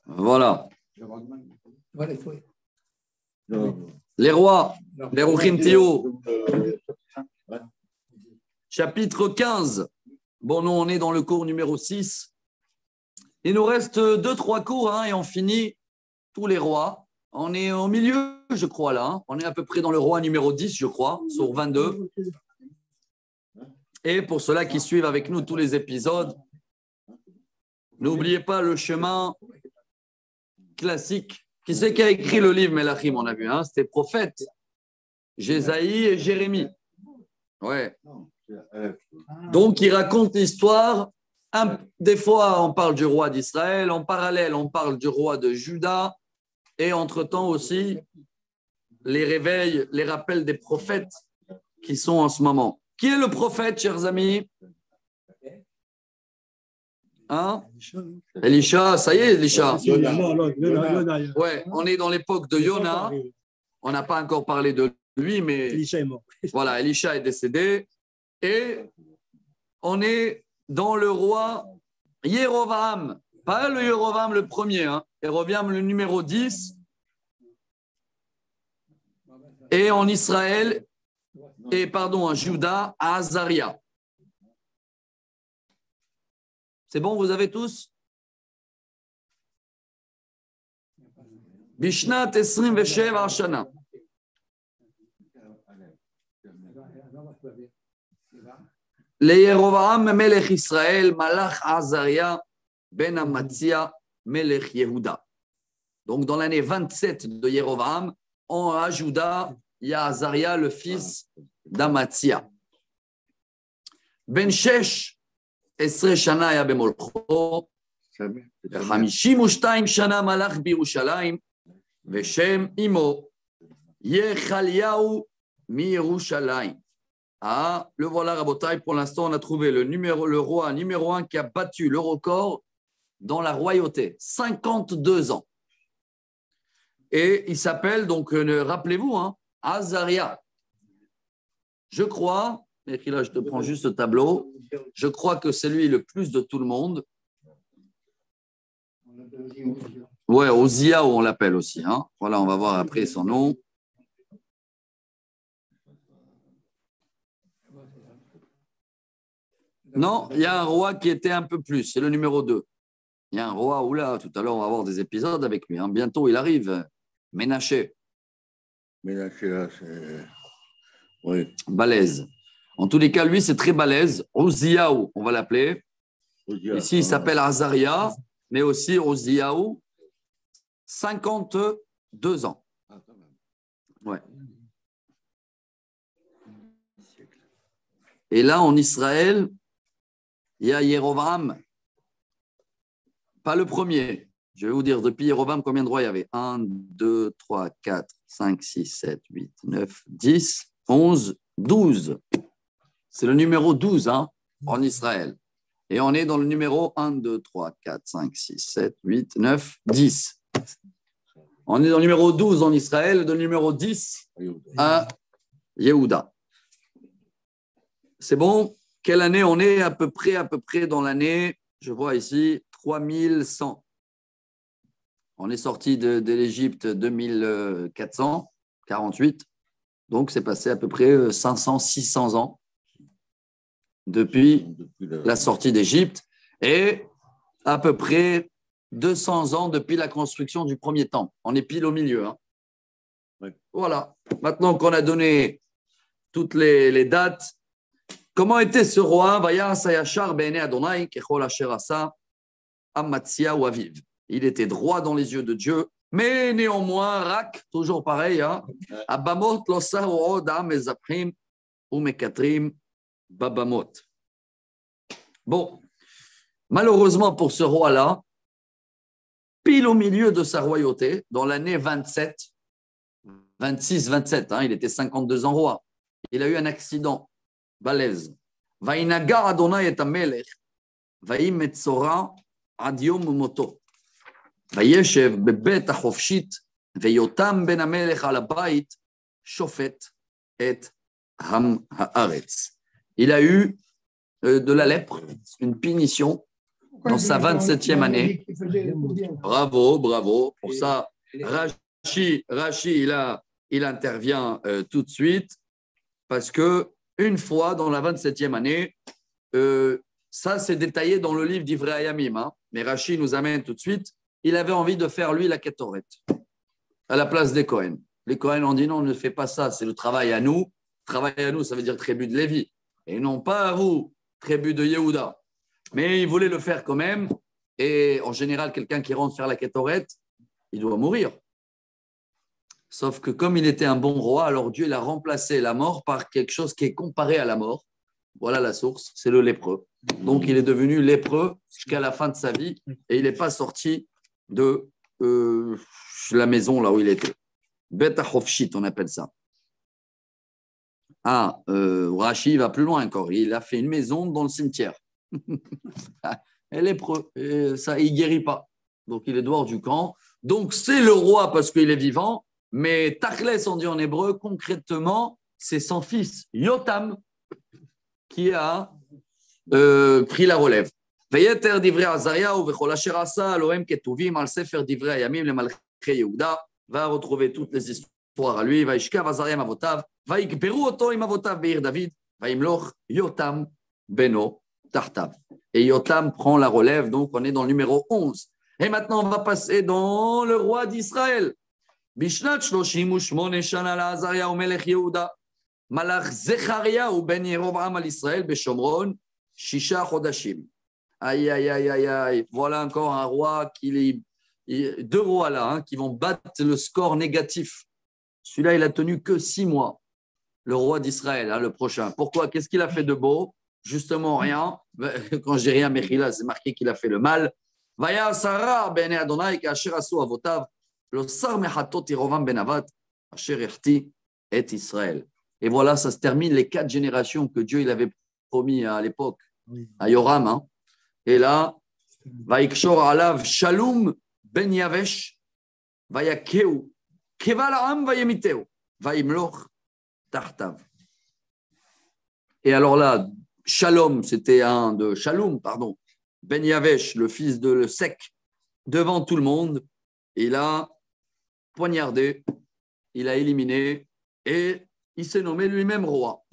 Voilà. Les rois, les Ruchim Tio. Chapitre 15. Bon, nous, on est dans le cours numéro 6. Il nous reste 2-3 cours et on finit tous les rois. On est au milieu, je crois, là. On est à peu près dans le roi numéro 10, je crois, sur 22. Et pour ceux-là qui suivent avec nous tous les épisodes, n'oubliez pas le chemin classique. Qui c'est qui a écrit le livre Melachim, on a vu, hein? C'était prophète, Jésaïe et Jérémie. Ouais. Donc, il raconte l'histoire. Des fois, on parle du roi d'Israël. En parallèle, on parle du roi de Juda. Et entre-temps aussi, les réveils, les rappels des prophètes qui sont en ce moment. Qui est le prophète, chers amis? Hein? Elisha, ça y est, Elisha. Ouais, on est dans l'époque de Yona. On n'a pas encore parlé de lui, mais Elisha est mort. Voilà, Elisha est décédé. Et on est dans le roi Yerovam. Pas le Yerovam le premier, hein. Yerovam le numéro 10. Et en Israël, en Juda, à Azaria. C'est bon, vous avez tous? Bishnat 27 Ashana. Le Yerovam Melech Israël, Malach Azaria, Ben Amatzia, Melech Yehuda. Donc, dans l'année 27 de Yerovam, en Juda, il y a Azaria, le fils d'Amatzia. Ben Shesh, Esre Shana היה במולכו, 52 שנה מלך בירושלים, ושם אמו יחליהו מירושלים. Ah, le voilà, Rabotai. Pour l'instant, on a trouvé le roi numéro 1 qui a battu le record dans la royauté. 52 ans. Et il s'appelle, donc, rappelez-vous, hein, Azaria. Je crois, et là, je te prends juste le tableau, je crois que c'est lui le plus de tout le monde. Ouais, Ozia, on l'appelle aussi. Hein. Voilà, on va voir après son nom. Non, il y a un roi qui était un peu plus, c'est le numéro 2. Il y a un roi, oula, tout à l'heure, on va avoir des épisodes avec lui. Hein. Bientôt, il arrive. Ménaché. Ménaché, c'est... Oui. Balèze. En tous les cas, lui, c'est très balèze. Oziaou, on va l'appeler. Ici, il s'appelle Azaria, mais aussi Oziaou. 52 ans. Ouais. Et là, en Israël, il y a Yerovam. Pas le premier. Je vais vous dire, depuis Yerovam, combien de rois il y avait? 1, 2, 3, 4, 5, 6, 7, 8, 9, 10, 11, 12. C'est le numéro 12 hein, en Israël. Et on est dans le numéro 1, 2, 3, 4, 5, 6, 7, 8, 9, 10. On est dans le numéro 12 en Israël, dans le numéro 10 à Yehuda. C'est bon? Quelle année on est? À peu près dans l'année, je vois ici, 3100. On est sorti de l'Égypte 2448. Donc, c'est passé à peu près 500, 600 ans depuis la sortie d'Égypte et à peu près 200 ans depuis la construction du premier temple. On est pile au milieu. Hein. Ouais. Voilà. Maintenant qu'on a donné toutes les dates, comment était ce roi? Il était droit dans les yeux de Dieu, mais néanmoins, Rak, toujours pareil, hein? Abamot, Losa, Oda, Mezaprim, ou Mekatrim, Babamot. Bon, malheureusement pour ce roi-là, pile au milieu de sa royauté, dans l'année 27, 26, 27, hein, il était 52 ans roi, il a eu un accident, balèze. Vainaga Adonai et Amelech, Vaim Metzora, Adiom Moto. וישב בבית החופשית ויותם בן המלך על הבית שופט את עם הארץ. Il a eu de la lèpre, une punition dans sa 27e année. Bravo, bravo. Pour ça, Rashi il intervient tout de suite parce que une fois dans la 27e année, ça c'est détaillé dans le livre d'Ivrei Hayamim, hein, mais Rashi nous amène tout de suite, il avait envie de faire lui la Ketoret à la place des Cohen. Les Cohen ont dit non, ne fais pas ça, c'est le travail à nous. Travail à nous, ça veut dire tribu de Lévi, et non pas à vous, tribu de Yehuda. Mais il voulait le faire quand même. Et en général, quelqu'un qui rentre faire la Ketoret, il doit mourir. Sauf que comme il était un bon roi, alors Dieu il a remplacé la mort par quelque chose qui est comparé à la mort. Voilà la source, c'est le lépreux. Donc il est devenu lépreux jusqu'à la fin de sa vie et il n'est pas sorti de la maison là où il était. Beta Hofshit, on appelle ça. Rashi va plus loin encore. Il a fait une maison dans le cimetière. Elle est lépreux. Ça, il ne guérit pas. Donc, il est dehors du camp. Donc, c'est le roi parce qu'il est vivant. Mais Tachles, on dit en hébreu, concrètement, c'est son fils, Yotam, qui a pris la relève. ויתר דברי עזריהו וכל אשר עשה אלוהים כתובים על ספר דברי הימים למלכי יהודה, va retrouver toutes les histoires à lui, וישכב עזריה עם אבותיו, ויקברו אותו עם אבותיו בעיר דוד, וימלוך יותם בנו תחתיו. Et Yotam prend la relève, donc on est dans le numéro 11. Et maintenant, on va passer dans le roi d'Israël. בשנת 38 שנה לעזריהו מלך יהודה, מלך זכריהו בן ירבעם על ישראל בשומרון 6 חודשים. Aïe, aïe, aïe, aïe, aïe. Voilà encore un roi deux rois là qui vont battre le score négatif. Celui-là, il a tenu que 6 mois. Le roi d'Israël, hein, le prochain. Pourquoi? Qu'est-ce qu'il a fait de beau? Justement, rien. Quand je dis rien, Mechila, c'est marqué qu'il a fait le mal. Vaya Sarah ben Adonai kasher asu avotav lo sar mechatot Yerovam ben Avat asher irti et Israël. Et voilà, ça se termine les 4 générations que Dieu il avait promis à l'époque à Yoram. Hein. Et là, Vaikshor alav Shalom ben Yavesh Vayakeu Keval Am Vayemiteu Vayimloch Tartav. Et alors là, Shalom, c'était un de Shalom, pardon, Ben Yavesh, le fils de le sec, devant tout le monde, il a poignardé, il a éliminé et il s'est nommé lui-même roi.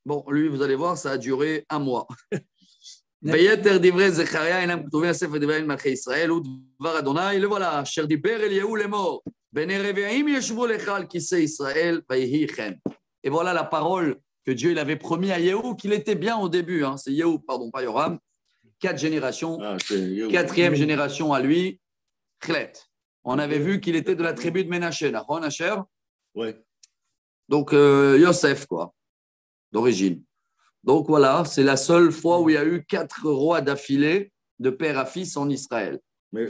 Bon, lui, vous allez voir, ça a duré 1 mois. ויתר דברי זכריה אינם כתובים בספר דברי מלכי ישראל ודבר אדוני לבלה אשר דיבר אליהו לאמור בני רבעים ישבו לך על כיסא ישראל ויהי כן. Et voilà la parole que Dieu il avait promis à Yehou qu'il était bien au début. Hein. C'est Yehou, pardon, pas Yoram. 4 générations. 4e génération à lui, Chlet. On avait vu qu'il était de la tribu de Ménaché. D'accord, Nacher? Oui. Donc Yosef, quoi, d'origine. Donc voilà, c'est la seule fois où il y a eu 4 rois d'affilée de père à fils en Israël. Mais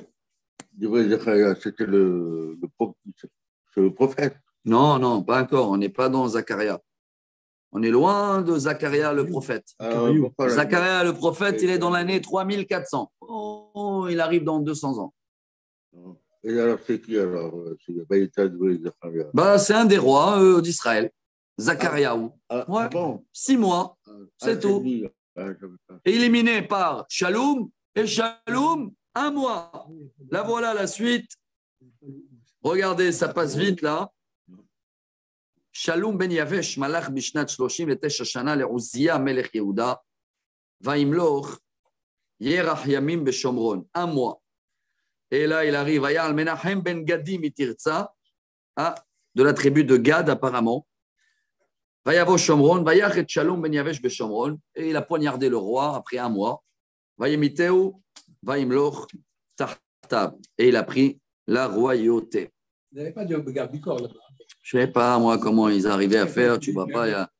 c'était le prophète. Non, non, pas encore. On n'est pas dans Zacharia. On est loin de Zacharia le prophète. Zacharia le prophète, il est dans l'année 3400. Oh, il arrive dans 200 ans. Et alors, c'est qui alors? C'est un des rois d'Israël. Zachariaou. Ouais. Bon. 6 mois, c'est tout. Éliminé par Shalom, et Shalom, 1 mois. Là, voilà la suite. Regardez, ça passe vite là. Shalom ben Yavesh, malach bishnat 39 shana le'Uzziya melech Yehuda, va'imloch yerach yamim beshomron. 1 mois. Et là, il arrive à Yal Menachem ben Gadi mitirza, de la tribu de Gad apparemment. Vayavo Shomron, vayach et Shalom ben Yavesh beshomron. Et il a poignardé le roi après 1 mois. Vayemiteu, va'imloch tartab. Et il a pris la royauté. Vous n'avez pas de garde du corps là-bas? Je ne sais pas, moi, comment ils arrivaient à faire. Tu ne vois pas, il y a...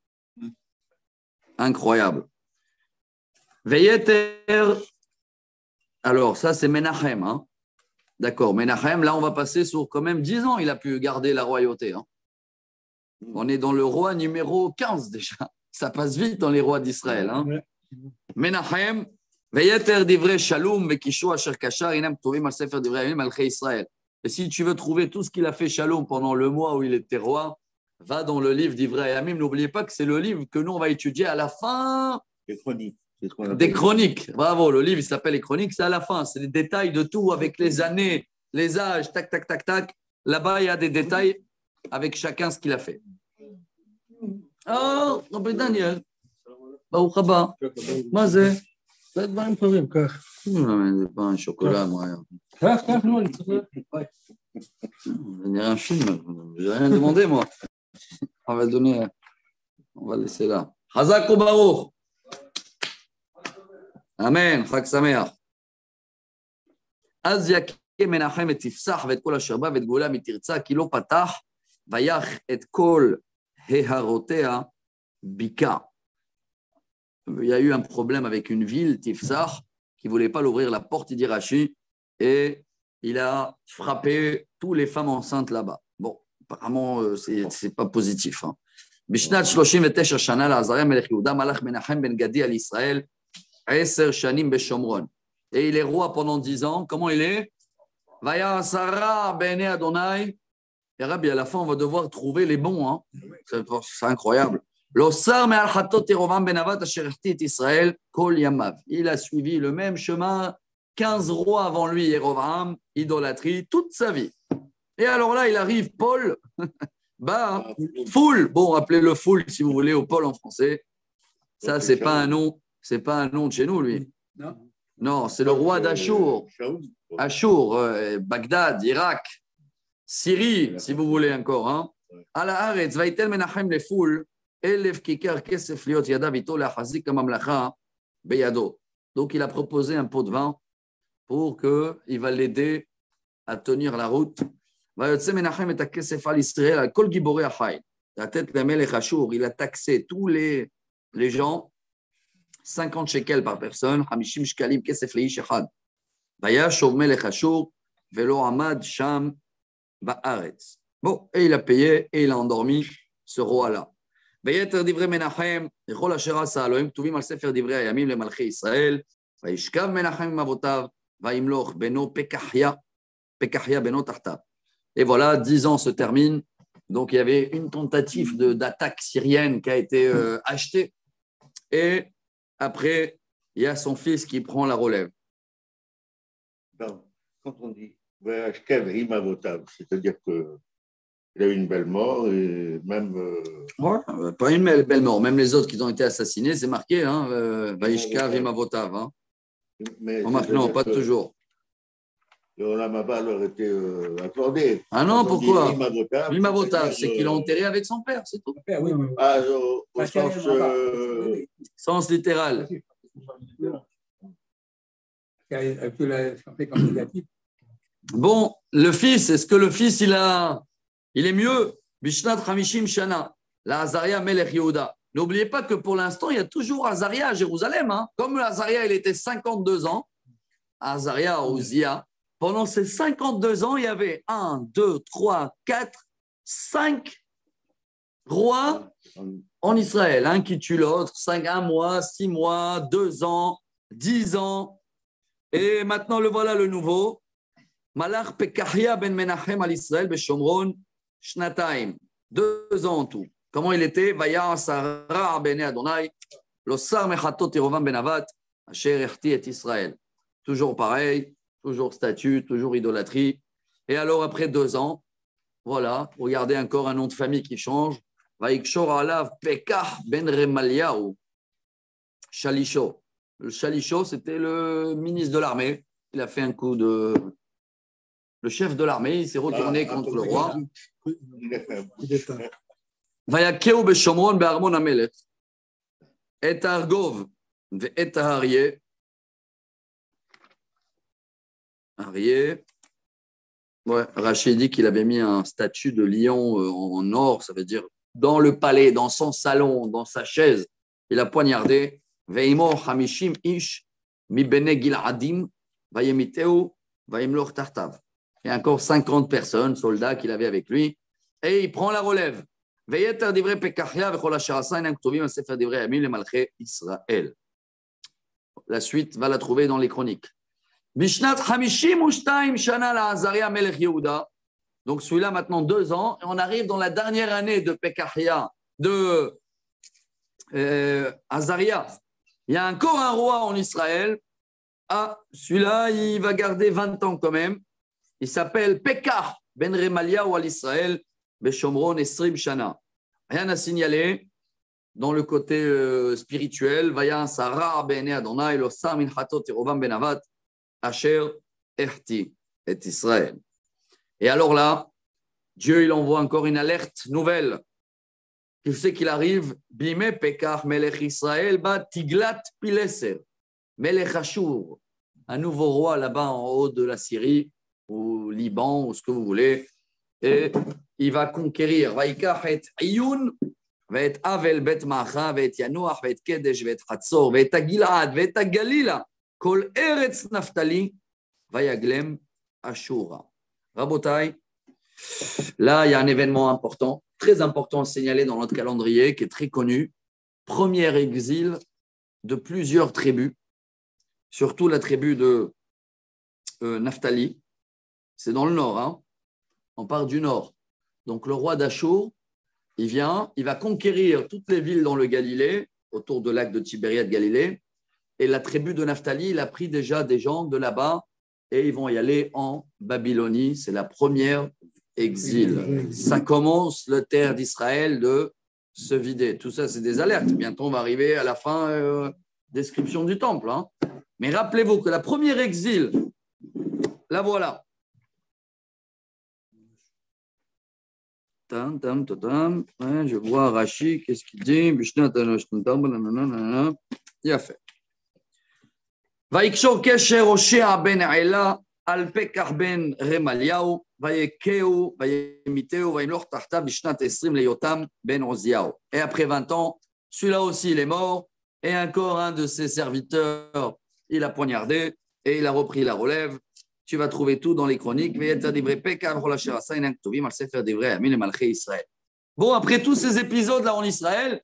Incroyable. Veyeter. Alors, ça, c'est Menachem. Hein. D'accord, Menachem, là, on va passer sur quand même 10 ans. Il a pu garder la royauté. Hein. On est dans le roi numéro 15 déjà. Ça passe vite dans les rois d'Israël. Hein. Menachem. Veyeter divrei Shalom vekishu asher kashar inam tovim al sefer divrei hayamim malchei Israël. Et si tu veux trouver tout ce qu'il a fait Shalom pendant le mois où il était roi, va dans le livre d'Ivrei Hayamim. N'oubliez pas que c'est le livre que nous, on va étudier à la fin C'est ce qu'on appelle. Des chroniques. Bravo, le livre il s'appelle Les Chroniques, c'est à la fin. C'est les détails de tout avec les années, les âges, tac, tac, tac, tac. Là-bas, il y a des détails avec chacun ce qu'il a fait. Oh, Rabbi Daniel. Baruch haba. מה זה? זה דברים טובים, כך. זה pas un chocolat, moi. כך, לא, אני צריך ללכת. On dirait un film. J'ai rien demandé, moi. On va le donner. On va le laisser là. Chazak ou Baruch. Amen. Chag Sameach. אז יכה מנחם את תפסח ואת כל אשר בא ואת גאולה מתרצה, כי לא פתח, ויח את כל ההרותיה ביקע. Il y a eu un problème avec une ville, Tifsach, qui ne voulait pas l'ouvrir la porte d'Irachi, et il a frappé toutes les femmes enceintes là-bas. Bon, apparemment, ce n'est pas positif. בשנת 39 שנה לעזריה מלך יהודה מלך מנחם בן גדי על ישראל 10 שנים בשומרון. Et il est roi pendant 10 ans. Comment il est? Vaya Sarah Bene Adonai. Et Rabbi, à la fin, on va devoir trouver les bons. Hein. C'est incroyable. L'Ossar me'al chatot Yerovam ben Navat asher irti et Israël kol yamav. Il a suivi le même chemin, 15 rois avant lui, Yerovam, idolâtrie, toute sa vie. Et alors là, il arrive, Paul, bah, Foul. Bon, appelez-le Foul si vous voulez, au Paul en français. Ça, c'est pas un nom de chez nous, lui. Non, c'est le roi d'Achour. Achour, Bagdad, Irak, Syrie, si vous voulez encore. Hein. À la Haaretz, Vaitel Menachem le Foul. Donc, il a proposé un pot de vin pour qu'il va l'aider à tenir la route. Il a taxé tous les gens, 50 shekels par personne. Bon, et il a payé et il a endormi ce roi-là. ויתר דברי מנחם, לכל אשר עשה אלוהים כתובים על ספר דברי הימים למלכי ישראל, וישכב מנחם עם אבותיו, וימלוך בנו פקחיה בנו תחתיו. Et voilà, 10 ans se terminent. Donc, il y avait une tentative d'attaque syrienne qui a été achetée. Et après, il y a son fils qui prend la relève. Non, quand on dit Vayashkev im avotav, c'est-à-dire que il a eu une belle mort et même. Ouais, pas une belle mort. Même les autres qui ont été assassinés, c'est marqué, hein, Vaishkav et Mavotav. Hein. Remarque, non, pas toujours. Le Olam Haba leur était accordé. Ah non, pourquoi? Imavotav, c'est qu'il l'a enterré avec son père, c'est tout. Oui. Ah, au sens. Sens littéral. Bon, le fils, est-ce que le fils, il est mieux? Bishnat Hamishim Shana, la Azaria Melech Yehuda. N'oubliez pas que pour l'instant, il y a toujours Azaria à Jérusalem. Hein. Comme Azaria, il était 52 ans, Azaria Uzia, pendant ces 52 ans, il y avait 1, 2, 3, 4, 5 rois en Israël. Un qui tue l'autre, 1 mois, 6 mois, 2 ans, 10 ans. Et maintenant, le voilà le nouveau. Malach Pekahia ben Menachem al Israël Beshomron. Shnataim, 2 ans en tout. Comment il était? Vaya Sarah Bene Adonai, Losar Mechatot Yerovam ben Navat, Asher Erti et Israël. Toujours pareil, toujours statut, toujours idolâtrie. Et alors, après 2 ans, voilà, regardez encore un nom de famille qui change. Vaikshor Alav Pekah ben Remaliahu, Shalisho. Le Shalisho, c'était le ministre de l'armée. Il a fait un coup de. Le chef de l'armée, il s'est retourné contre le roi. Vayakeu beshomron be'armon hamelech et Argov et Aryeh. Aryeh. Ouais, Rachid dit qu'il avait mis un statut de lion en or, ça veut dire dans le palais, dans son salon, dans sa chaise. Il a poignardé. Ve'imo hamishim ish mi bene Giladim vayemiteu vayemloch tartav. Il y a encore 50 personnes, soldats qu'il avait avec lui, et il prend la relève. La suite va la trouver dans les chroniques. Bishnat 52 shana la Azaria melech Yehuda. Donc celui-là maintenant 2 ans, et on arrive dans la dernière année de Pekahia, de Azaria. Il y a encore un roi en Israël. Ah, celui-là, il va garder 20 ans quand même. Il s'appelle Pekah ben Remalia ou al-Israël, Beshomron Esrim Shana. Rien à signaler dans le côté spirituel. Vaya Sarah ben Adonai, lo Sam in Hatot Yerovam ben Avat, Asher Erti et Israël. Et alors là, Dieu, il envoie encore une alerte nouvelle. Tu sais qu'il arrive, Bime Pekah Melech Israël, ba Tiglat Pileser, Melech Ashur, un nouveau roi là-bas en haut de la Syrie, ou Liban, ou ce que vous voulez, et il va conquérir. Vaikach et Iyun, va être Avel bet Macha, va être Yanuach, va être Kedesh, va être Hatzor, va être Gilad, va être Galila, Kol Eretz Naftali, va Yaglem Ashura. Rabotai, là, il y a un événement important, très important à signaler dans notre calendrier, qui est très connu. Premier exil de plusieurs tribus, surtout la tribu de Naphtali. C'est dans le nord, hein. On part du nord. Donc, le roi d'Achour, il vient, il va conquérir toutes les villes dans le Galilée, autour du lac de Tibériade Galilée. Et la tribu de Naphtali, il a pris déjà des gens de là-bas et ils vont y aller en Babylonie. C'est la première exil. Ça commence le terre d'Israël de se vider. Tout ça, c'est des alertes. Bientôt, on va arriver à la fin, description du temple. Hein. Mais rappelez-vous que la première exil, la voilà. Je vois Rashi, qu'est-ce qu'il dit? Il a fait. ויקשור קשר הושע בן עלה על פקח בן רמליהו, ויכהו, וימיתהו, וימלוך תחתיו בשנת 20 ליותם בן עוזיהו. Et après 20 ans, celui-là aussi il est mort, et encore un de ses serviteurs, il a poignardé, et il a repris la relève. Tu vas trouver tout dans les chroniques. Bon, après tous ces épisodes-là en Israël,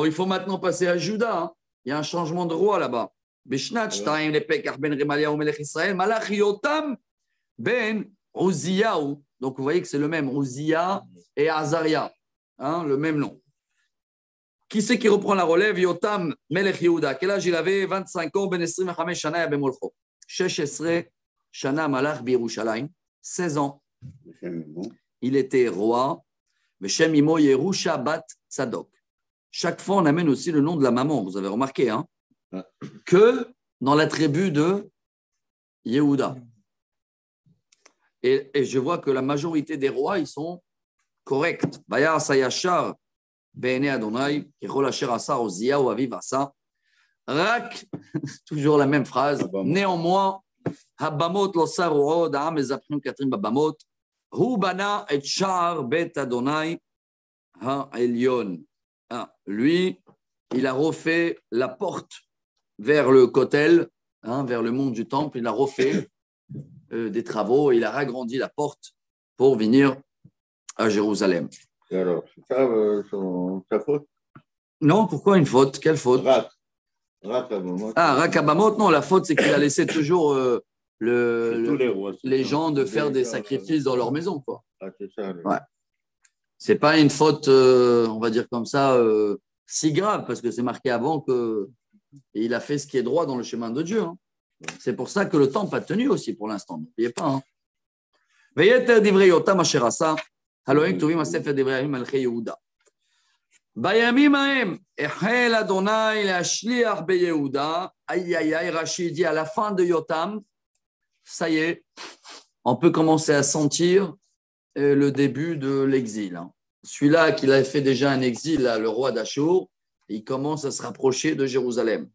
il faut maintenant passer à Juda. Hein. Il y a un changement de roi là-bas. בשנת 2 לפקח בן רמליהו מלך ישראל, מלך יותם בן עוזיהו. Donc vous voyez que c'est le même, Uzziah et Azaria, hein, le même nom. Qui c'est qui reprend la relève? Yotam Melech Yehuda. Quel âge il avait? 25 ans, ben 25 shana bemolcho. 16 shana malach b'Yerushalayim. 16 ans. Il était roi. Beshem imo Yerusha bat Tzadok. Chaque fois, on amène aussi le nom de la maman. Vous avez remarqué, hein? Que dans la tribu de Yehuda. Et je vois que la majorité des rois, ils sont corrects. Vaya Sayashar, Bene Adonai, Kechol Asher Asa, Ozia ou Aviv Asa. Rak, toujours la même phrase. Néanmoins, Habamot Losar Uod, Am Ezaprim Katrim Babamot, Hu Bana et Shar Bet Adonai Ha-Elyon. Lui, il a refait la porte vers le Kotel, hein, vers le mont du temple. Il a refait des travaux, il a ragrandi la porte pour venir à Jérusalem. Et alors, c'est ça sa faute? Non, pourquoi une faute? Quelle faute? Rak Abamot. Ah, Rak Abamot, non, la faute, c'est qu'il a laissé toujours les gens de faire des sacrifices dans leur maison. Quoi. Ah, c'est ça. Ouais. C'est pas une faute, on va dire comme ça, si grave, parce que c'est marqué avant qu'il a fait ce qui est droit dans le chemin de Dieu. Hein. C'est pour ça que le temple a tenu aussi pour l'instant. N'oubliez pas. Hein. ויתר דברי יותם אשר עשה, הלוא הם כתובים בספר דברי הימים מלכי יהודה. בימים ההם החל אדוני להשליח ביהודה, Rashi dit à la fin de Yotam, ça y est, on peut commencer à sentir le début de l'exil. Hein. Celui-là qui avait fait déjà un exil, là, le roi d'Achour, il commence à se rapprocher de Jérusalem.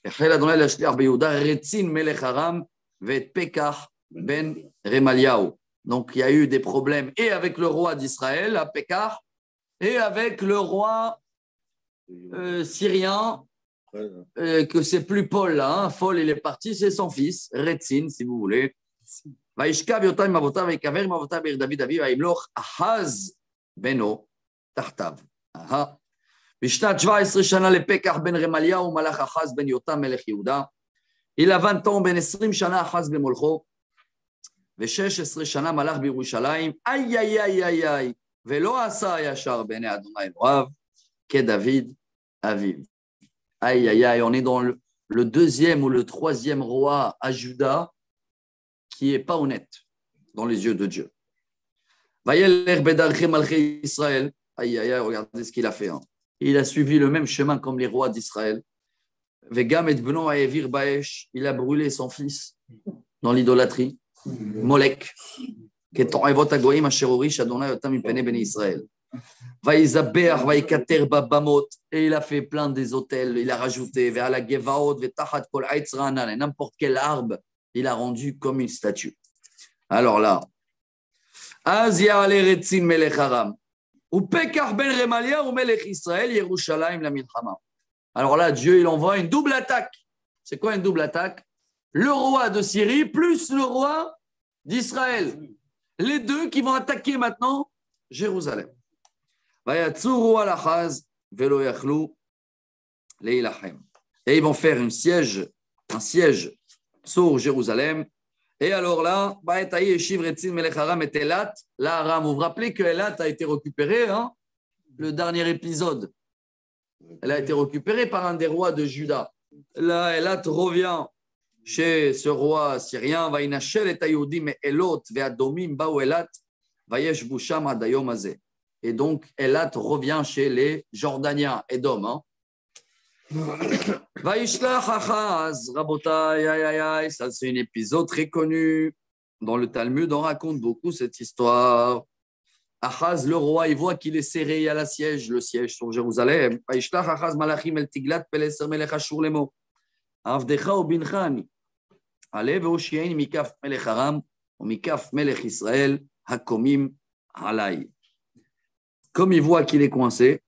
החל אדוני להשליח ביהודה רצין מלך ארם ואת פקח בן רמליהו. Donc, il y a eu des problèmes et avec le roi d'Israël, à Pekah, et avec le roi syrien, que c'est plus Paul là. Hein. Paul, il est parti, c'est son fils, Retzin, si vous voulez. וישכב יותם עם אבותיו ויקבר עם אבותיו בעיר דוד אביו וימלוך אחז בנו תחתיו. בשנת 17 שנה לפקח בן רמליהו מלך אחז בן יותם מלך יהודה. Il a 20 ans, בן 20 שנה אחז במולכו. ו-16 שנה מלך בירושלים, איי, ולא עשה ישר בעיני אדוני אלוהיו, כדוד אביו. Aïe, on est dans le deuxième ou le troisième roi à Juda qui n'est pas honnête dans les yeux de Dieu. Israël. Aïe, aïe, aïe, regardez ce qu'il a fait. Hein. Il a suivi le même chemin comme les rois d'Israël. Il a brûlé son fils dans l'idolâtrie. Molek. Et il a fait plein des hôtels, il a rajouté n'importe quel arbre, il a rendu comme une statue. Alors là, alors là, Dieu, il envoie une double attaque. C'est quoi une double attaque? Le roi de Syrie plus le roi d'Israël. Les deux qui vont attaquer maintenant Jérusalem. Et ils vont faire un siège sur Jérusalem. Et alors là, l'Aram, vous vous rappelez que Elat a été récupéré, hein, le dernier épisode. Elle a été récupérée par un des rois de Juda. Là, Elat revient chez ce roi syrien. Et donc, Elat revient chez les Jordaniens, Édom. Hein. Ça, c'est un épisode très connu. Dans le Talmud, on raconte beaucoup cette histoire. Achaz, le roi, il voit qu'il est serré, il y a le siège sur Jérusalem. Comme il voit qu'il est coincé,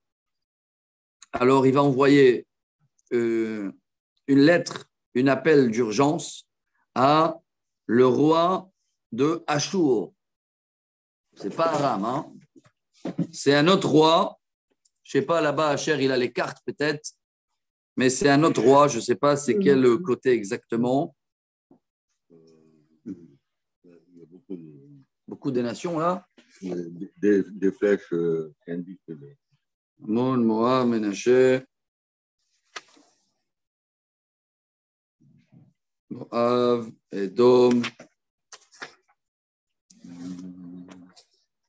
alors il va envoyer une lettre, un appel d'urgence à le roi de Achour. C'est pas Aram, hein? C'est un autre roi. Je ne sais pas, là-bas, Asher, il a les cartes peut-être, mais c'est un autre roi. Je ne sais pas c'est quel côté exactement. Il y a beaucoup de nations là. Des flèches qui indiquent. Mon, Moab, Ménaché. Moab, Edom.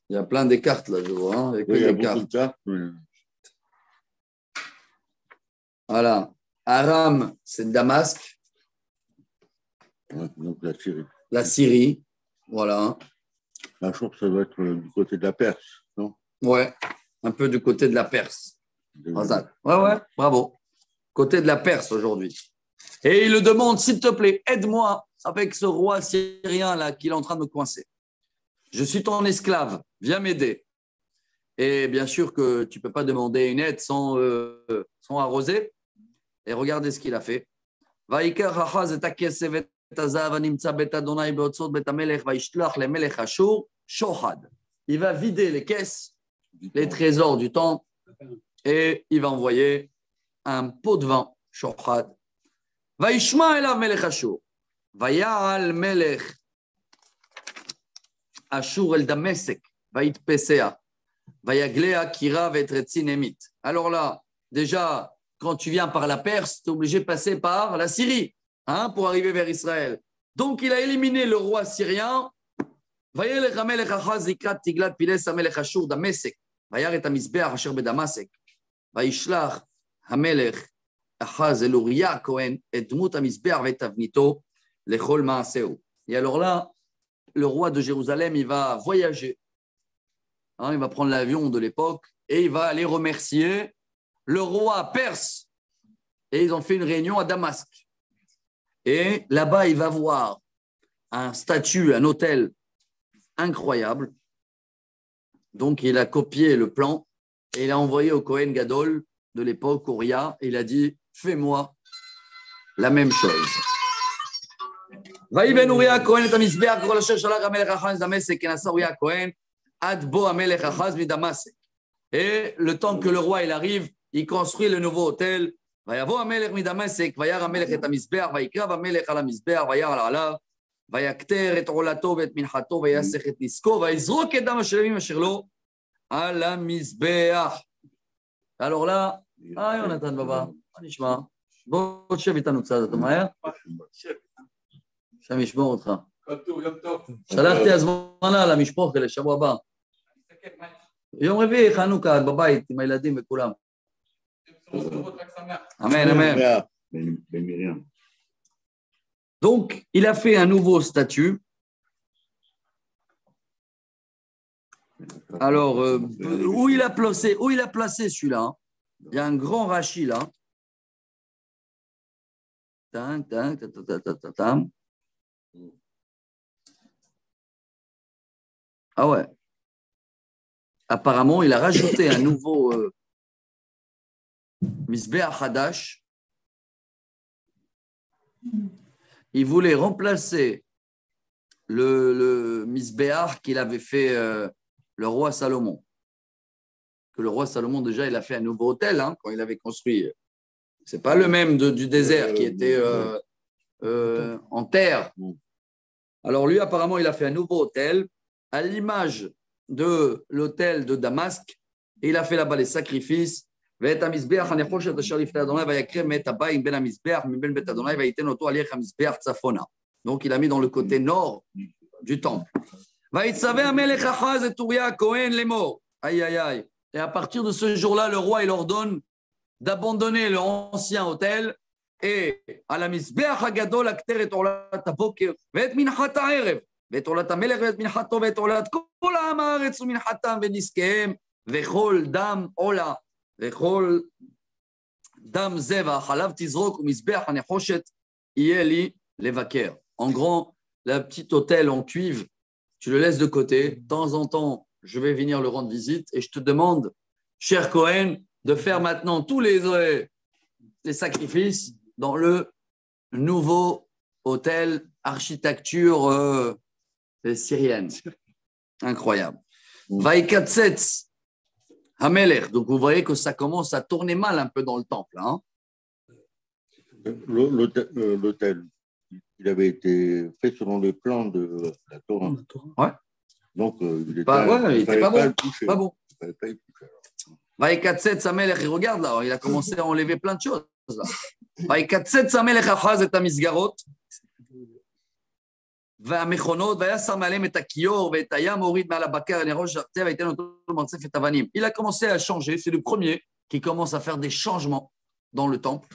Il y a plein de cartes là, je vois. Hein, avec oui, il y a beaucoup cartes. de cartes. Mais... Voilà. Aram, c'est Damasque. Ouais, donc la Syrie. La Syrie, voilà. Je crois que ça doit être du côté de la Perse, non? Ouais, un peu du côté de la Perse. Ouais, bravo. Côté de la Perse aujourd'hui. Et il le demande, s'il te plaît, aide-moi avec ce roi syrien là qui est en train de me coincer. Je suis ton esclave, viens m'aider. Et bien sûr que tu ne peux pas demander une aide sans arroser. Et regardez ce qu'il a fait. Il va vider les caisses, les trésors du temple, et il va envoyer un pot de vin, shochad. Vaishma elav melech Ashur. Vayal melech Ashur el Damesek. Vaitpesea. Vayaglea kira vetretzin emit. Alors là, déjà, quand tu viens par la Perse, tu es obligé de passer par la Syrie, hein, pour arriver vers Israël. Donc, il a éliminé le roi syrien. Vayelech hamelech achaz zikrat tiglat piles hamelech Ashur Damesek. Vayar et hamizbeach asher bedamasek. Vayishlach hamelech achaz el Uriah Cohen et dmut hamizbeach vetavnito lechol maaseu. Et alors là, le roi de Jérusalem, il va voyager. Hein, il va prendre l'avion de l'époque et il va aller remercier le roi perse. Et ils ont fait une réunion à Damas. Et là-bas, il va voir un statut, un hôtel incroyable. Donc, il a copié le plan et il a envoyé au Kohen Gadol de l'époque, Uriah, et il a dit, fais-moi la même chose. ויבן אוריה הכהן את המזבח כל אשר שלח המלך אחז דמשק כנשא אוריה הכהן עד בוא המלך אחז מדמשק. Et le temps que le roi il arrive, il construit le nouveau hôtel. ויבוא המלך מדמשק וירא המלך את המזבח ויקרב המלך על המזבח וירא עליו ויקטר את עולתו ואת מנחתו ויסך את נסקו ויזרוק את דם השלמים אשר לו על המזבח. Alors là, יונתן בבא, מה נשמע? בוא תשב איתנו קצת, אתה מהר? השם ישמור אותך. שלחתי הזמנה למשפוך לשבוע הבא. יום רביעי, חנוכה, בבית, עם הילדים וכולם. Amen, amen. Donc, il a fait un nouveau statut. Alors, où il a placé celui-là? Il y a un grand rachis là. Ah ouais. Apparemment, il a rajouté un nouveau Misbeach Hadash. Il voulait remplacer le Misbeach qu'il avait fait le roi Salomon. Que le roi Salomon, déjà, il a fait un nouveau hôtel quand il avait construit. Ce n'est pas le même du désert qui était en terre. Alors lui, apparemment, il a fait un nouveau hôtel à l'image de l'hôtel de Damasque. Et il a fait là-bas les sacrifices. Donc, il a mis dans le côté nord du temple. Aïe, aïe, aïe. Et à partir de ce jour-là, le roi il ordonne d'abandonner l'ancien hôtel et à la Mizbeach Hagadol akter et olat haboker ve'et minchat ha'erev ve'et olat hamelech ve'et minchato ve'et olat kol ha'am haaretz u'minchatam ve'niskehem ve'chol dam ola ve'chol dam zeva halav tizrok u'mizbeach hanechoshet yeh li levaker. En grand, le petit hôtel en cuivre, tu le laisses de côté. De temps en temps, je vais venir le rendre visite et je te demande, cher Cohen, de faire maintenant tous les sacrifices dans le nouveau hôtel architecture syrienne. Incroyable. Vaikatsetz Hamelech. Donc vous voyez que ça commence à tourner mal un peu dans le temple. L'hôtel, il avait été fait selon les plans de la Torah. Ouais. Donc, il était pas bon. Pas bon. Il fallait pas y toucher. Vaikatsetz Hamelech, il regarde là, il a commencé à enlever plein de choses. Vaikatsetz Hamelech achaz et amizgarot. והמכונות, וישם עליהם את הכיור ואת הים הוריד מעל הבקר לראש הרצה וייתן אותו למרצף את אבנים. Il a commencé à changer, c'est le premier qui commence à faire des changements dans le temple.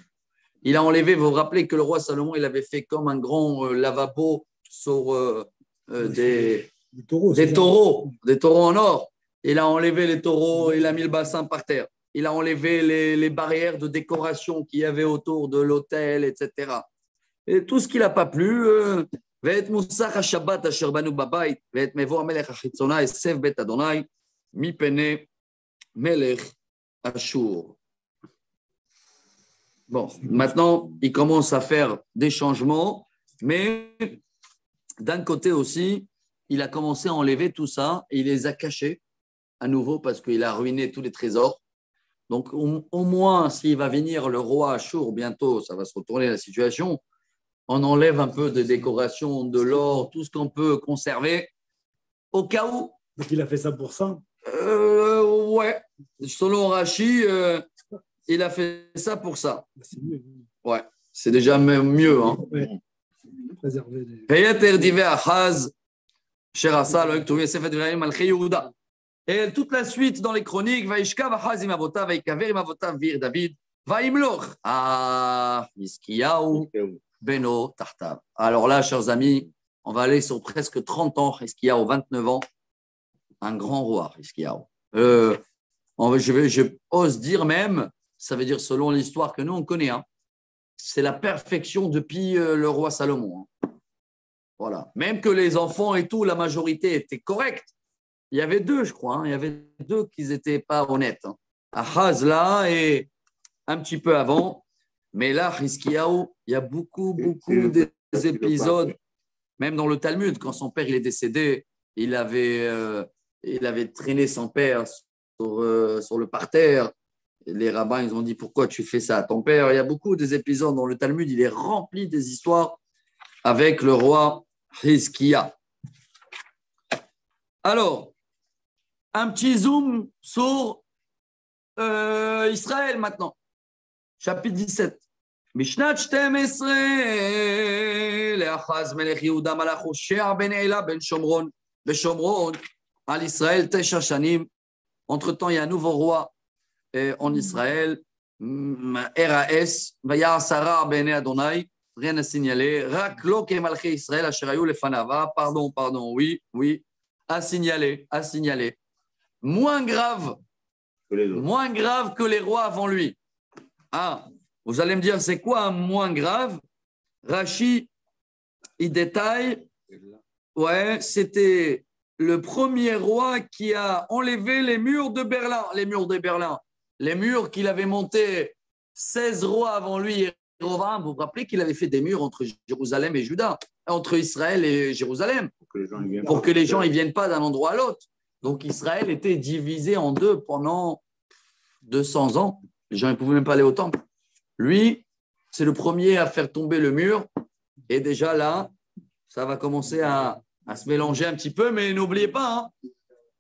Il a enlevé, vous vous rappelez que le roi Salomon, il avait fait comme un grand lavabo sur des taureaux en or. Il a enlevé les taureaux, il a mis le bassin par terre. Il a enlevé les barrières de décoration qu'il y avait autour de l'hôtel, etc. Et tout ce qui n'a pas plu, ואת מוסך השבת אשר בנו בבית, ואת מבוא המלך החיצונה, הסב בית אדוני, מפני מלך אשור. Bon, maintenant, il commence à faire des changements, mais d'un côté aussi, il a commencé à enlever tout ça et il les a cachés à nouveau parce qu'il a ruiné tous les trésors. Donc, au moins, s'il va venir le roi Achour bientôt, ça va se retourner la situation. On enlève un peu de décoration, de l'or, tout ce qu'on peut conserver, au cas où. Donc, il a fait ça pour ça? Ouais. Selon Rachi, il a fait ça pour ça. C'est mieux. Ouais, c'est déjà même mieux. Hein. Ouais. Préserver les... Et toute la suite dans les chroniques, Vaishkav Achaz im avotav, Vaikaver im avotav vir David, Vaimloch. Ah, Hiskiyahu. Beno Tartav. Alors là, chers amis, on va aller sur presque 30 ans, Hiskiyahu, 29 ans, un grand roi, Hiskiyahu. Je ose dire même, ça veut dire selon l'histoire que nous, on connaît, hein, c'est la perfection depuis le roi Salomon. Hein. Voilà. Même que les enfants et tout, la majorité était correcte. Il y avait deux, je crois, hein, il y avait deux qui n'étaient pas honnêtes. Hein. Ahaz là et un petit peu avant. Mais là, Hiskiyahu, il y a beaucoup des épisodes, même dans le Talmud, quand son père il est décédé, il avait traîné son père sur le parterre. Les rabbins, ils ont dit, pourquoi tu fais ça à ton père? Il y a beaucoup des épisodes dans le Talmud, il est rempli des histoires avec le roi Hiskiyahu. Alors, un petit zoom sur Israël maintenant. Chapitre 17. בשנת 12 לאחז מלך יהודה מלך הושע בן אלה בן שומרון, בשומרון, על ישראל 9 שנים. Entre-temps, il y a un nouveau roi en Israël, RAS, Vaya Sarah ben Adonai, rien à signaler. Rak lo ke malché Israël, Asherayu lefanava, pardon, oui, à signaler. Moins grave que les rois avant lui. Ah, vous allez me dire, c'est quoi un moins grave? Rachi, il détaille, ouais, c'était le premier roi qui a enlevé les murs de Berlin, les murs qu'il avait montés 16 rois avant lui. Jéroboam, vous vous rappelez qu'il avait fait des murs entre Jérusalem et Juda, entre Israël et Jérusalem, pour que les gens ne viennent pas d'un endroit à l'autre. Donc Israël était divisé en deux pendant 200 ans. Les gens ne pouvaient même pas aller au temple. Lui, c'est le premier à faire tomber le mur. Et déjà là, ça va commencer à se mélanger un petit peu, mais n'oubliez pas, hein,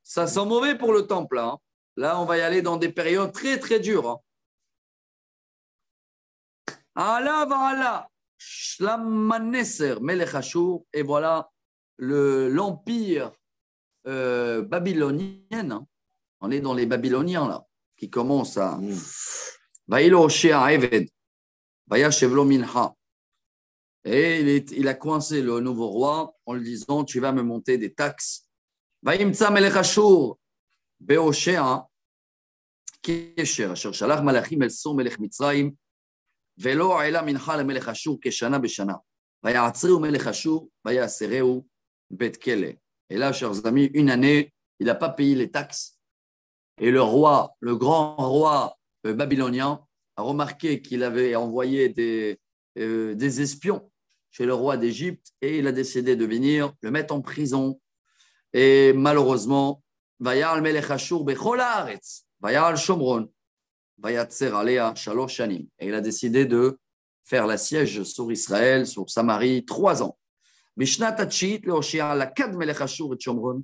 ça sent mauvais pour le temple. Hein. Là, on va y aller dans des périodes très, très dures. Hein. Allah va Shlamaneser Melech Ashur, et voilà l'empire babylonien. Hein. On est dans les Babyloniens là, qui commencent à. Vaïlo Shea Eved, Vayashevlo Minha. Et il a coincé le nouveau roi en lui disant, tu vas me monter des taxes. Vaïmtsa Melech Ashur Beoshea Kesher Asher Shalach Malachim El So Melech Mitzrayim Velo Aela Mincha Le Melech Ashur Keshana Beshana Vayatzreu Melech Ashur Vayasereu Bet Kele. Et là, chers amis, une année, il n'a pas payé les taxes. Et le roi, le grand roi babylonien, a remarqué qu'il avait envoyé des espions chez le roi d'Égypte et il a décidé de venir le mettre en prison. Et malheureusement, Vayal Melech Ashur Bechol Haaretz, Vayal Shomron, Vayatzer Alea Shalosh Shanim. Et il a décidé de faire la siège sur Israël, sur Samarie, 3 ans. Bishnat Hatshit le'Hoshea lakad Melech Ashur et Shomron,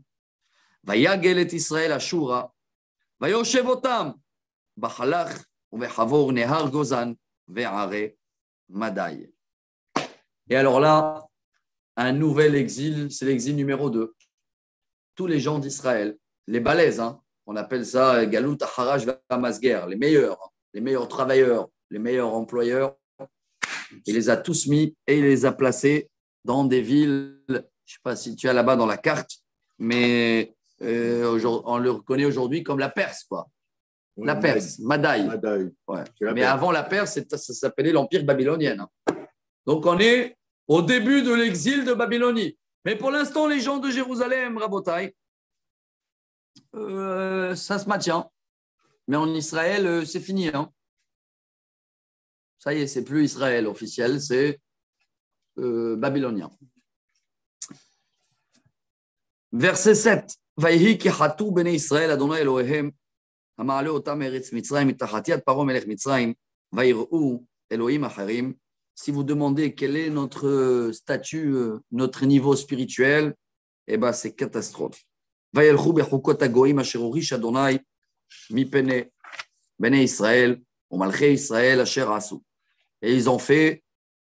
Vayagel et Israël Ashura, Vayoshev otam Bachalach uVechavor Nehar Gozan ve'Are Madaï. Et alors là, un nouvel exil, c'est l'exil numéro 2. Tous les gens d'Israël, les balèzes, hein, on appelle ça Galut Acharash Vamasger, les meilleurs travailleurs, les meilleurs employeurs, il les a tous mis et il les a placés dans des villes, je ne sais pas si tu as là-bas dans la carte, mais on le reconnaît aujourd'hui comme la Perse, quoi. Oui, la Perse, Madaï. Ouais. Mais avant la Perse, ça s'appelait l'Empire babylonien. Hein. Donc, on est au début de l'exil de Babylonie. Mais pour l'instant, les gens de Jérusalem, Rabotai, ça se maintient. Mais en Israël, c'est fini. Hein. Ça y est, c'est plus Israël officiel, c'est babylonien. Verset 7. Vaïhi ki hatou bene Israël Adonai Elohehem המעלה אותם מארץ מצרים מתחת יד פרעה מלך מצרים ויראו אלוהים אחרים. Si vous demandez quel est notre statut, notre niveau spirituel, eh ben c'est catastrophe. וילכו בחוקות הגויים אשר הוריש אדוני מפני בני ישראל ומלכי ישראל אשר עשו. Et ils ont fait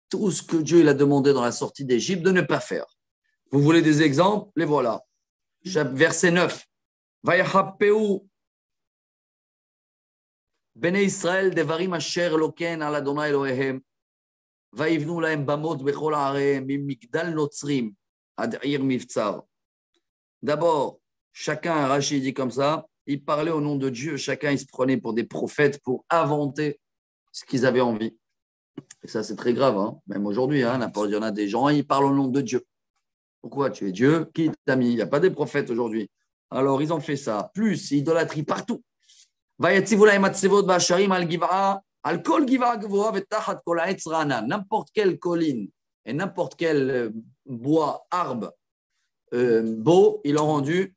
tout ce que Dieu il a demandé dans la sortie d'Égypte de ne pas faire. Vous voulez des exemples? Les voilà. Verset 9. ויחפאו בני ישראל דברים אשר אלוקיהם על אדוני אלוהיהם ויבנו להם במות בכל העריהם ממגדל נוצרים עד עיר מבצר. D'abord, chacun, Rachid dit comme ça, il parlait au nom de Dieu, chacun il se prenait pour des prophètes pour inventer ce qu'ils avaient envie. Et ça c'est très grave, hein? Même aujourd'hui, hein, il y en a des gens, ils parlent au nom de Dieu. Pourquoi tu es Dieu? Qui t'a mis? Il n'y a pas des prophètes aujourd'hui. Alors ils ont fait ça, plus idolâtrie partout. N'importe quelle colline et n'importe quel bois, arbre beau, ils l'ont rendu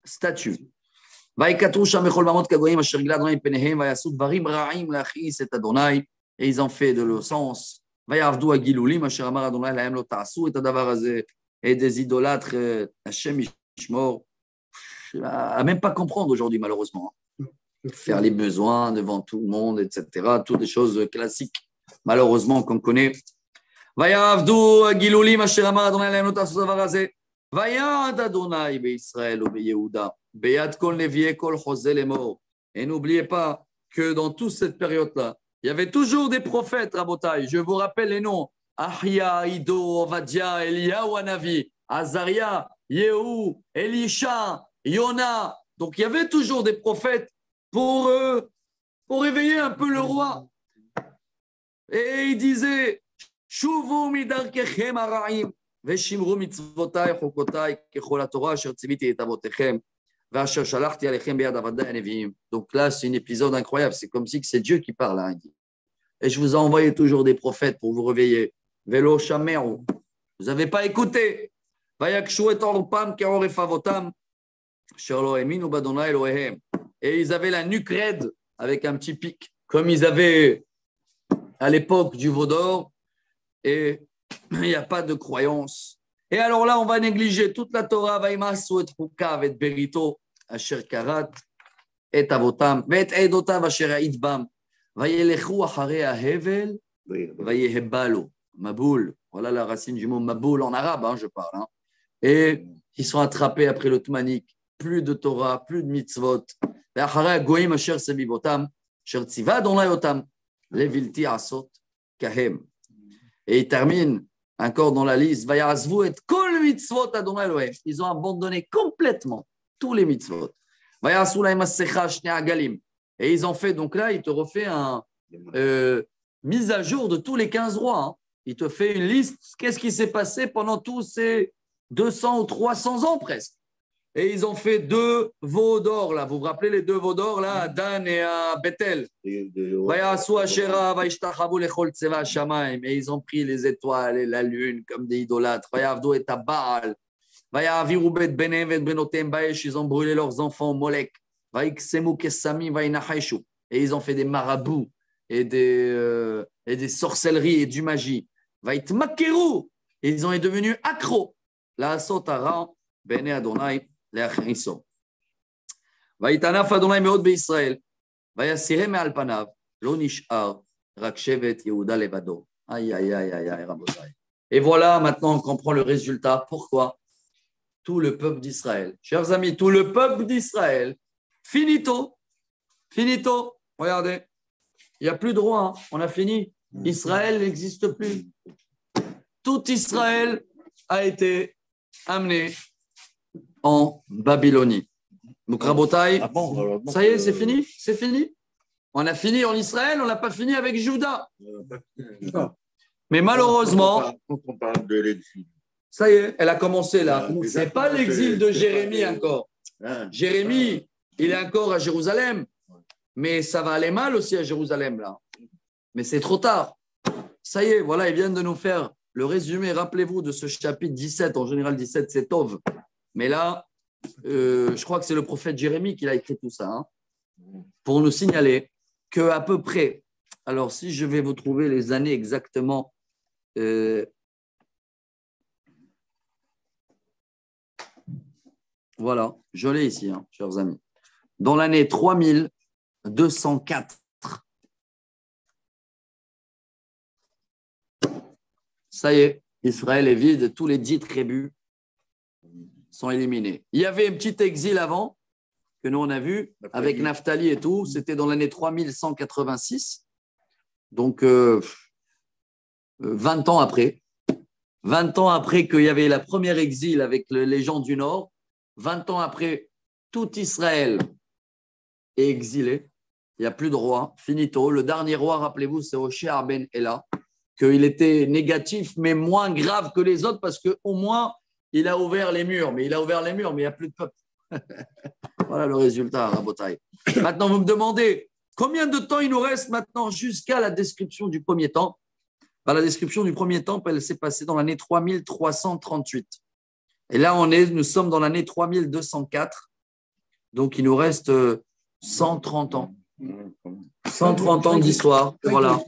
statue. Et ils ont fait de l'encens et des idolâtres Hachem Ishmor, à même pas comprendre aujourd'hui malheureusement. Faire les besoins devant tout le monde, etc. Toutes des choses classiques malheureusement, qu'on connaît. ויעבדו הגילולים אשר אמר אדוני להם לא תעשו דבר הזה. ויעד אדוני בישראל וביהודה, ביד כל נביאי כל חוזה לאמור. Et n'oubliez pas que dans toute cette période-là, il y avait toujours des prophètes, Rabotai. Je vous rappelle les noms. Ahia, Ido, Ovadia, Eliyahu Hanavi, Azaria, Yehu, Elisha, Yona. Donc il y avait toujours des prophètes pour réveiller un peu le roi. Et il disait, Shuvu midarkechem haraim, veshimru mitzvotai chokotai kechol haTorah asher tziviti et avotechem, ve'asher shalachti alechem beyad avadai haneviim. Donc là, c'est un épisode incroyable. C'est comme si c'est Dieu qui parle. Hein, il dit. Et je vous ai envoyé toujours des prophètes pour vous réveiller. Velo shameru. Vous n'avez pas écouté. Vayakshu et orpam keoref avotam, asher lo eminu b'Adonai Elohehem. Et ils avaient la nuque raide avec un petit pic, comme ils avaient à l'époque du veau d'or, et il n'y a pas de croyance. Et alors là, on va négliger toute la Torah, Vaimasu et Chukav et Berito, Asher Karat, et Avotam, et Edotav Asher Aidbam, Vayelechu Acharei Hevel, Vayehebalu, Maboul. Voilà la racine du mot Maboul en arabe, hein, je parle. Hein. Et ils sont attrapés après le Tmanik. Plus de Torah, plus de mitzvot. Ve'acharei Goyim Asher Sevivotam, Asher Tziva Adonai Otam, Levilti Asot Kahem. Et il termine encore dans la liste. Vayazvu et kol mitzvot Adonai Elohim. Ils ont abandonné complètement tous les mitzvot. Vayasu lahem hasecha shnei agalim. Et ils ont fait, donc là, il te refait un mise à jour de tous les 15 rois. Hein. Il te fait une liste. Qu'est-ce qui s'est passé pendant tous ces 200 ou 300 ans presque. Et ils ont fait 2 veaux d'or, là. Vous vous rappelez les 2 veaux d'or, là, à Dan et à Bethel. Et ils ont pris les étoiles et la lune comme des idolâtres. Ils ont brûlé leurs enfants, Molek. Et ils ont fait des marabouts et des sorcelleries et du magie. Et ils ont devenus accros. La Sotara, Bene Adonai. ויתענף אדוני מאוד בישראל, ויסירם מעל פניו, לא נשאר רק שבט יהודה לבדו. Aïe, aïe, aïe, aïe, aïe, Rabotai. Et voilà, maintenant on comprend le résultat. Pourquoi? Tout le peuple d'Israël. Chers amis, tout le peuple d'Israël, finito, regardez, il n'y a plus de roi, hein. On a fini. Israël n'existe plus. Tout Israël a été amené en Babylonie. Donc, Rabotai, ça y est, c'est fini? C'est fini? On a fini en Israël, on n'a pas fini avec Juda. Mais malheureusement, quand on parle de l'exil, ça y est, elle a commencé là. Ce n'est pas l'exil de Jérémie encore. Jérémie, il est encore à Jérusalem, mais ça va aller mal aussi à Jérusalem là. Mais c'est trop tard. Ça y est, voilà, ils viennent de nous faire le résumé, rappelez-vous, de ce chapitre 17. En général, 17, c'est Tov. Mais là, je crois que c'est le prophète Jérémie qui a écrit tout ça, hein, pour nous signaler qu'à peu près, alors si je vais vous trouver les années exactement, voilà, je l'ai ici, hein, chers amis. Dans l'année 3204, ça y est, Israël est vide, tous les 10 tribus sont éliminés. Il y avait un petit exil avant, que nous on a vu, avec Naphtali et tout, c'était dans l'année 3186, donc 20 ans après. 20 ans après qu'il y avait la première exil avec les gens du Nord, 20 ans après, tout Israël est exilé, il n'y a plus de roi, finito. Le dernier roi, rappelez-vous, c'est Hoshea ben Ela, qu'il était négatif, mais moins grave que les autres, parce qu'au moins, il a ouvert les murs, mais il n'y a plus de peuple. Voilà le résultat, Rabotai. Maintenant, vous me demandez, combien de temps il nous reste maintenant jusqu'à la description du premier temps? La description du premier temple, elle s'est passée dans l'année 3338. Et là, nous sommes dans l'année 3204. Donc, il nous reste 130 ans. 130 ans d'histoire. Voilà.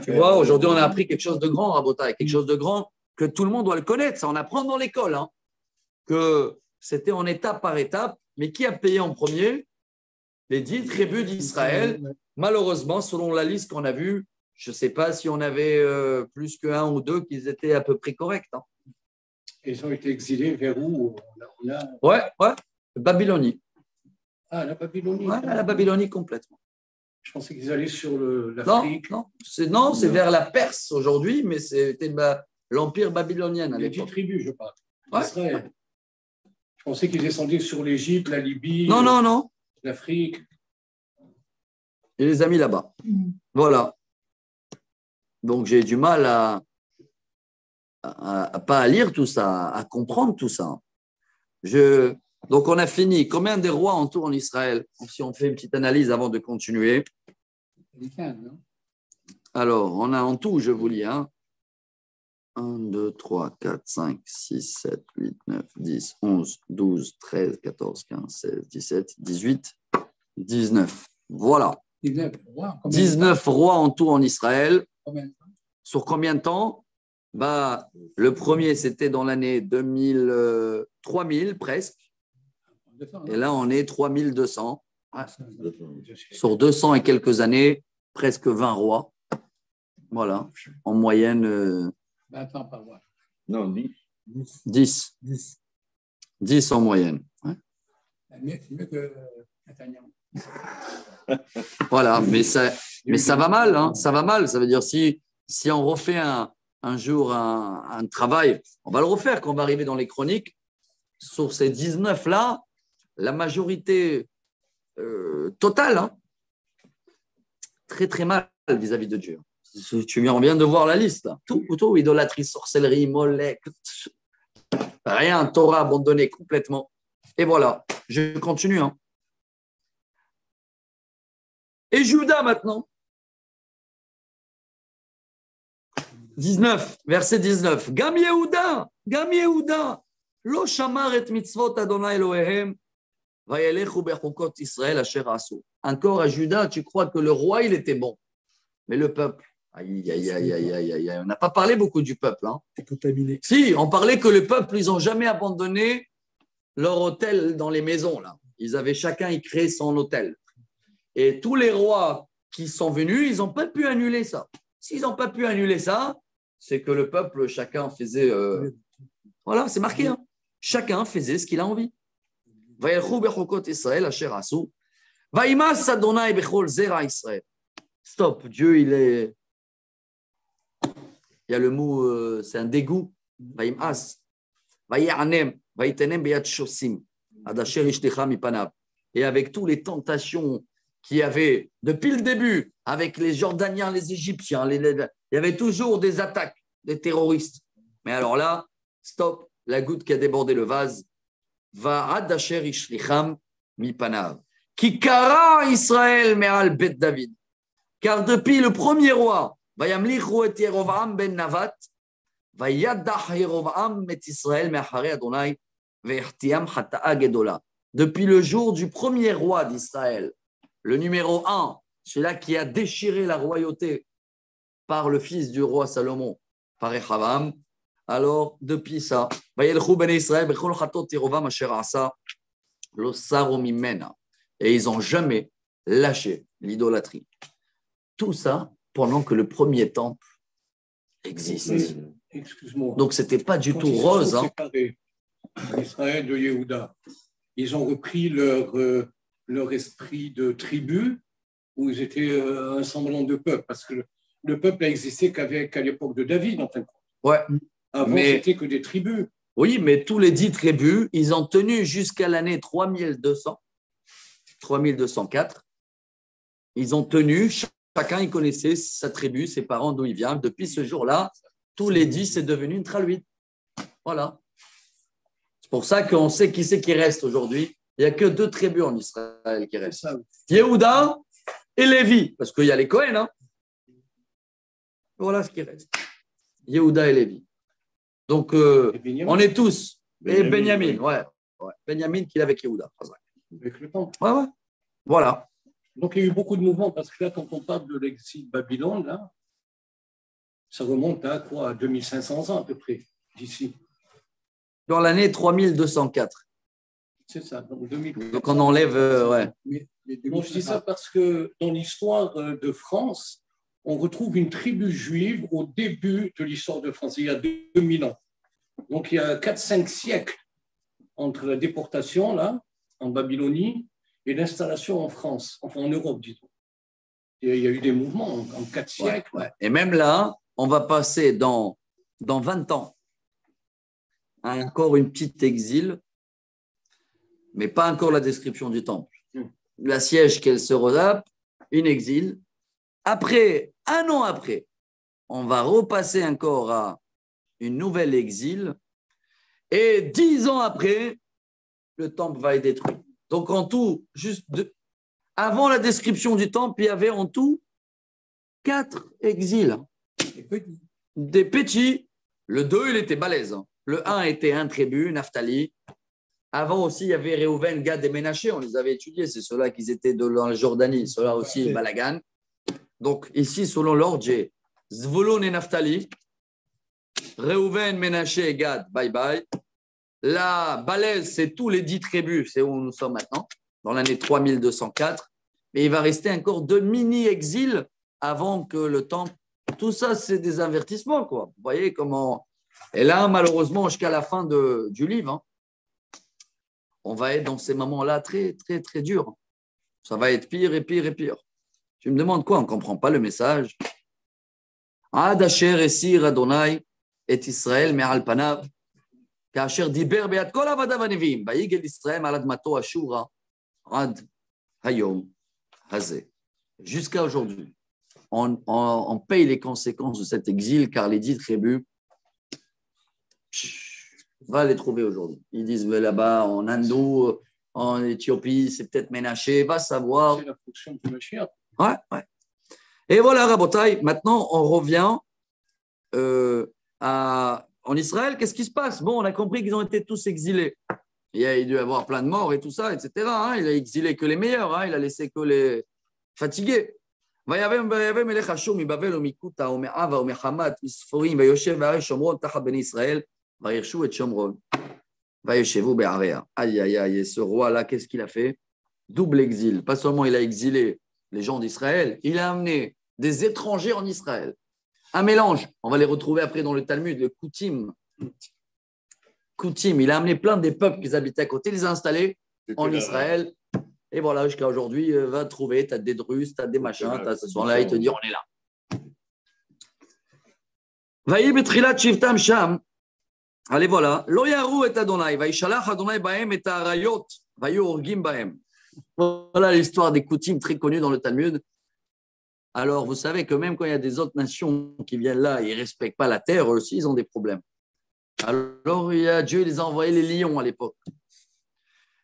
Tu vois, aujourd'hui, on a appris quelque chose de grand, Rabotai, quelque chose de grand que tout le monde doit le connaître. Ça, on apprend dans l'école, hein, que c'était en étape par étape. Mais qui a payé en premier? Les 10 tribus d'Israël, malheureusement, selon la liste qu'on a vue, je ne sais pas si on avait plus qu'un ou deux qui étaient à peu près corrects. Hein. Ils ont été exilés vers où? Ouais. Babylonie. Ah, la Babylonie. Ouais, la Babylonie complètement. Je pensais qu'ils allaient sur l'Afrique. Non, c'est vers la Perse aujourd'hui, mais c'était l'empire babylonien à Il y a 10 l'époque. tribus, je parle. Ouais. Israël. Je pensais qu'ils descendaient sur l'Égypte, la Libye, Non. l'Afrique. Il les a mis là-bas. Voilà. Donc j'ai du mal à pas à lire tout ça, à comprendre tout ça. Donc on a fini. Combien de rois entourent en Israël? Si on fait une petite analyse avant de continuer. Alors, on a en tout, je vous lis, 1, 2, 3, 4, 5, 6, 7, 8, 9, 10, 11, 12, 13, 14, 15, 16, 17, 18, 19. Voilà. 19 rois en tout en Israël. Sur combien de temps? Le premier, c'était dans l'année 2000, 3000 presque. Et là, on est 3200. Ouais. Sur 200 et quelques années, presque 20 rois. Voilà. En moyenne. Non, 10. 10 en moyenne. Ouais. C'est mieux que Netanyahu. Voilà, mais ça va mal, hein, ça va mal. Ça veut dire si on refait un jour un travail, on va le refaire quand on va arriver dans les chroniques. Sur ces 19-là, la majorité totale, hein, très très mal vis-à-vis de Dieu. Tu viens de voir la liste. Là. Tout, idolâtrie, sorcellerie, Molech, rien, Torah abandonné complètement. Et voilà, je continue. Hein. Et Judas maintenant. 19, verset 19. Gam Yehuda, lo shamar et mitzvot Adonai Elohehem, vayelechu bechukot Israël asher asu. Encore à Judas, tu crois que le roi, il était bon. Mais le peuple, aïe. On n'a pas parlé beaucoup du peuple. Hein. C'est contaminé. Si, on parlait que le peuple, ils n'ont jamais abandonné leur hôtel dans les maisons. Là. Ils avaient chacun y créé son hôtel. Et tous les rois qui sont venus, ils n'ont pas pu annuler ça. S'ils n'ont pas pu annuler ça, c'est que le peuple, chacun faisait… Voilà, c'est marqué. Hein. Chacun faisait ce qu'il a envie. Stop, Dieu, il y a le mot, c'est un dégoût. Et avec toutes les tentations qu'il y avait depuis le début, avec les Jordaniens, les Égyptiens, il y avait toujours des attaques des terroristes. Mais alors là, stop, la goutte qui a débordé le vase, va adasher ishlicham mipanav. Qui kara Israël me'al bet David. Car depuis le premier roi, vayamlichu et Yerovam ben Navat, vayadah Yerovam et Israël me'achare Adonai ve'ertiam hata'a gedola. Depuis le jour du premier roi d'Israël, le numéro 1, celui-là qui a déchiré la royauté par le fils du roi Salomon, par Rehavam. Alors, depuis ça, et ils n'ont jamais lâché l'idolâtrie. Tout ça pendant que le premier temple existe. Excuse-moi. Donc, ce n'était pas du tout rose. Hein. Israël de Yehuda, ils ont repris leur esprit de tribu, où ils étaient un semblant de peuple, parce que le peuple a existé qu'à l'époque de David, en fait. Ouais. Avant, c'était que des tribus. Oui, mais tous les 10 tribus, ils ont tenu jusqu'à l'année 3204. Ils ont tenu, chacun il connaissait sa tribu, ses parents, d'où il vient. Depuis ce jour-là, tous les 10, c'est devenu une traluite. Voilà. C'est pour ça qu'on sait qui c'est qui reste aujourd'hui. Il n'y a que 2 tribus en Israël qui restent. Yehuda et Lévi, parce qu'il y a les Cohen. Hein. Voilà ce qui reste. Yehuda et Lévi. Donc, on est tous. Et Benjamin, ouais. Benjamin qui est avec Yehuda. Avec le temps. Ouais. Voilà. Donc, il y a eu beaucoup de mouvements, parce que là, quand on parle de l'exil de Babylone, là, ça remonte à quoi? À 2500 ans à peu près, d'ici. Dans l'année 3204. C'est ça. Donc, on enlève, ouais. Non, je dis ça parce que dans l'histoire de France, on retrouve une tribu juive au début de l'histoire de France, il y a 2000 ans. Donc il y a 4-5 siècles entre la déportation, là, en Babylonie, et l'installation en France, enfin en Europe, disons. Il y a eu des mouvements en 4 siècles. Ouais. Et même là, on va passer dans 20 ans à encore une petite exil, mais pas encore la description du temple. La siège qu'elle se redape, une exil. Après, 1 an après, on va repasser encore à une nouvelle exil. Et 10 ans après, le temple va être détruit. Donc en tout, avant la description du temple, il y avait en tout 4 exils. Des petits. Le 2, il était balèze. Le 1 était un tribu, Naphtali. Avant aussi, il y avait Réhouven, Gad et Ménaché. On les avait étudiés. C'est ceux-là qui étaient dans la Jordanie. Ceux-là aussi, Balagan. Donc ici, selon l'ordre, j'ai Zvulun et Naphtali. Réhouven, Ménaché et Gad, bye bye. La balèze, c'est tous les 10 tribus. C'est où nous sommes maintenant, dans l'année 3204. Mais il va rester encore 2 mini-exils avant que le temple. Tout ça, c'est des avertissements, quoi. Vous voyez comment. Et là, malheureusement, jusqu'à la fin du livre, on va être dans ces moments-là très, très, très durs. Ça va être pire et pire et pire. Tu me demandes quoi? On ne comprend pas le message. Ad asher esir Adonai et Israël me'al panav, כאשר דיבר ביד כל עבדיו הנביאים, ויגל ישראל מעל אדמתו אשורה עד היום הזה. Jusqu'à aujourd'hui, on paye les conséquences de cet exil, car les 10 tribus, va les trouver aujourd'hui. Ils disent, mais là-bas, en Inde, en Éthiopie, c'est peut-être Ménaché, va savoir. C'est la fonction du Mashiach. Ouais, ouais. Et voilà, Rabotai, maintenant, on revient en Israël. Qu'est-ce qui se passe? Bon, on a compris qu'ils ont été tous exilés. Il a dû y avoir plein de morts et tout ça, etc. Hein. Il a exilé que les meilleurs, hein. Il a laissé que les fatigués. ויבא מלך אשור מבבל ומכותה ומעבה ומחמת מספורים ויושב בערי שומרון תחת בני ישראל וירשו את שומרון וישבו בעריה. Aïe, aïe, aïe, et ce roi-là, qu'est-ce qu'il a fait? Double exil. Pas seulement il a exilé les gens d'Israël, il a amené des étrangers en Israël. Un mélange, on va les retrouver après dans le Talmud, le Koutim. Koutim, il a amené plein des peuples qui habitaient à côté, il les a installés en Israël. Et voilà, jusqu'à aujourd'hui, va trouver, tu as des Drus, tu as des machins, tu as ce soir-là, il te dit, on est là. Vaïe betrilat shivtam sham. Allez, voilà. Lo yaru et Adonai, vaïshalach Adonai bahem et arayot, vaïu orgim bahem. Voilà l'histoire des Koutim très connue dans le Talmud. Alors, vous savez que même quand il y a des autres nations qui viennent là, ils ne respectent pas la terre, eux aussi, ils ont des problèmes. Alors, Dieu les a envoyés les lions à l'époque.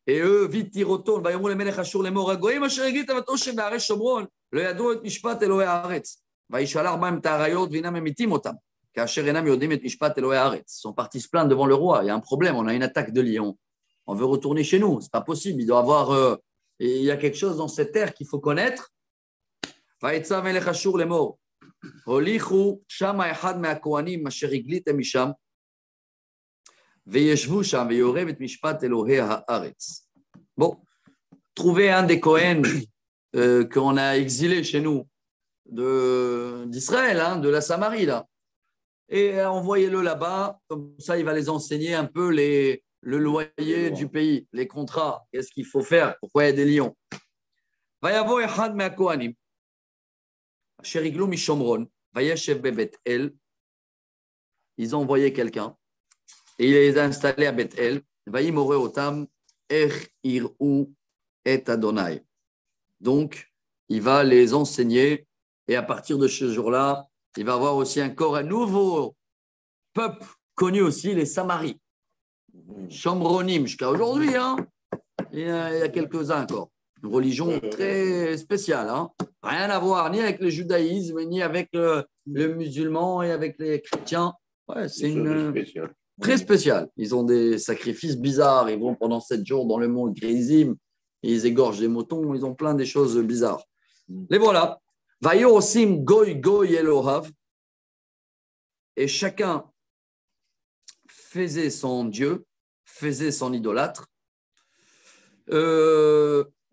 Et eux, vite, ils retournent. ויאמרו למלך אשור לאמור, הגויים אשר הגלית ותושם בערי שומרון, לא ידעו את משפט אלוהי הארץ. וישלח בהם את האריות, והנם ממיתים אותם, כאשר אינם יודעים את משפט אלוהי הארץ. Ils sont partis se plaindre devant le roi. Il y a un problème, on a une attaque de lions. On veut retourner chez nous. Ce n'est pas possible. Il doit y avoir. Il y a quelque chose dans cette terre qu'il faut connaître. ויצא מלך אשור לאמור, הוליכו שמה אחד מהכהנים אשר הגליתם משם, וישבו שם ויעורב את משפט אלוהי הארץ. Bon, trouver un des Cohen qu'on a exilé chez nous d'Israël, hein, de la Samarie, là, et envoyez-le là-bas, comme ça il va les enseigner un peu le loyer du pays, les contrats, qu'est-ce qu'il faut faire, pourquoi il y a des lions. ויבוא אחד מהכהנים, אשר הגלו משומרון, וישב בבית אל, ils ont envoyé quelqu'un, et il les a installés à Beth El. וימורה אותם איך יראו את אדוני. Donc, il va les enseigner, et à partir de ce jour-là, il va avoir aussi encore un nouveau peuple connu aussi, les Samaris. Shomronim, jusqu'à aujourd'hui, hein. Il y a quelques-uns encore. Une religion très spéciale, hein. Rien à voir ni avec le judaïsme, ni avec le musulman et avec les chrétiens. Ouais, c'est une très spéciale. Ils ont des sacrifices bizarres. Ils vont pendant 7 jours dans le mont Grizim. Ils égorgent des moutons. Ils ont plein de choses bizarres. Les voilà. Vayosim goy goy Elohav. Et chacun faisait son Dieu, faisait son idolâtre.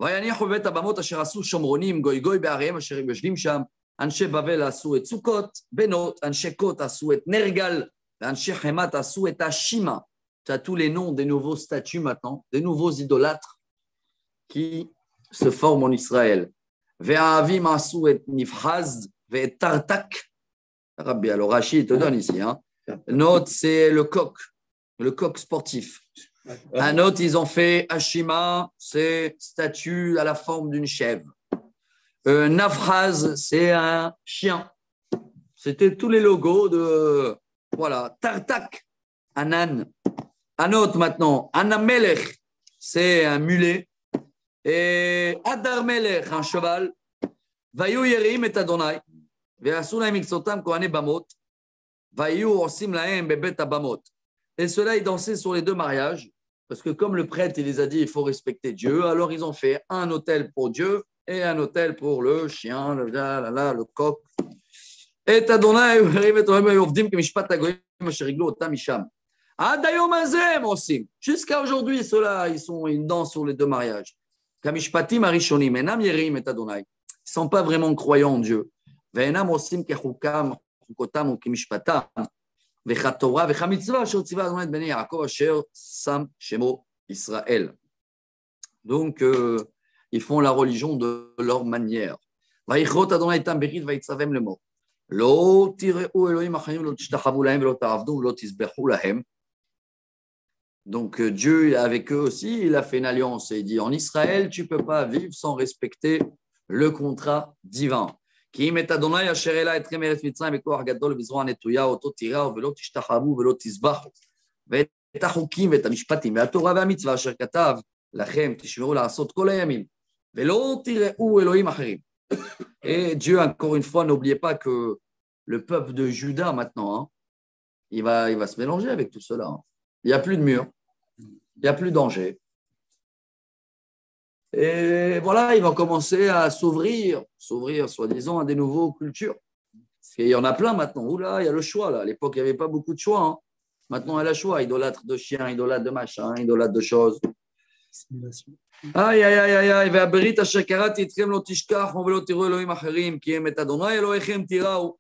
ויניחו בבית הבמות אשר עשו שומרונים, גוי גוי בעריהם אשר יושבים שם, אנשי בבל עשו את סוכות, בנות, אנשי קוט עשו את נרגל, ואנשי חמת עשו את השימה. Tu as tous les noms des nouveaux statues maintenant, des nouveaux idolâtres qui se forment en Israël. והאבים עשו את נבחז ואת תרתק. Rabbi, alors Rachid te donne ici. Hein. Un autre, c'est le coq sportif. Un autre, ils ont fait Hashima, c'est statue à la forme d'une chèvre. Nafraz, c'est un chien. C'était tous les logos de. Voilà. Tartak, un âne. Un autre maintenant, Anamelech, c'est un mulet. Et Adar Melech, un cheval. Vayu Yerim et Adonai. ועשו להם מקצותם כהני במות, והיו עושים להם בבית הבמות. Et ceux-là, ils dansaient sur les deux mariages, parce que comme le prêtre, il les a dit, il faut respecter Dieu, alors ils ont fait un autel pour Dieu et un autel pour le chien, le coq. Et Adonai, עובדים כמשפט הגויים אשר ריגלו אותם משם. עד היום הזה הם עושים. Jusqu'à aujourd'hui, ceux-là, ils dansent sur les deux mariages. כמשפטים הראשונים, אינם יראים את אדוני. Ils ne sont pas vraiment croyants en Dieu. ואינם עושים כחוקם, חוקותם וכמשפטם, וכתורה וכמצווה אשר ציווה אדוני את בני יעקב אשר שם שמו ישראל. Donc, ils font la religion de leur manière. ויכרות אדוני איתם ברית ויצווהם לאמור. לא תראו אלוהים אחרים ולא תשתחוו להם ולא תעבדו ולא תזבחו להם. Donc, Dieu, avec eux aussi, il a fait une alliance et il dit, en Israël, tu ne peux pas vivre sans respecter le contrat divin. כי אם את אדוני אשר העלה אתכם מארץ מצרים בכוח גדול ובזרוע נטויה אותו תיראו ולא תשתחוו ולא תזבחו ואת החוקים ואת המשפטים והתורה והמצווה אשר כתב לכם תשמרו לעשות כל הימים ולא תראו אלוהים אחרים. Et Dieu, encore une fois, n'oubliez pas que le peuple de Juda maintenant, hein, il va se mélanger avec tout cela. Hein. Il n'y a plus de mur, il n'y a plus de danger. Et voilà, ils vont commencer à s'ouvrir soi-disant à des nouvelles cultures. Et il y en a plein maintenant. Oula, il y a le choix là. À l'époque, il n'y avait pas beaucoup de choix. Hein. Maintenant, il y a le choix. Idolâtre de chiens, idolâtre de machin, idolâtre de choses. Aïe, aïe, aïe, aïe, aïe. והברית אשר קראתי אתכם לא תשכחו ולא תראו אלוהים אחרים, כי הם את אדוני אלוהיכם תיראו,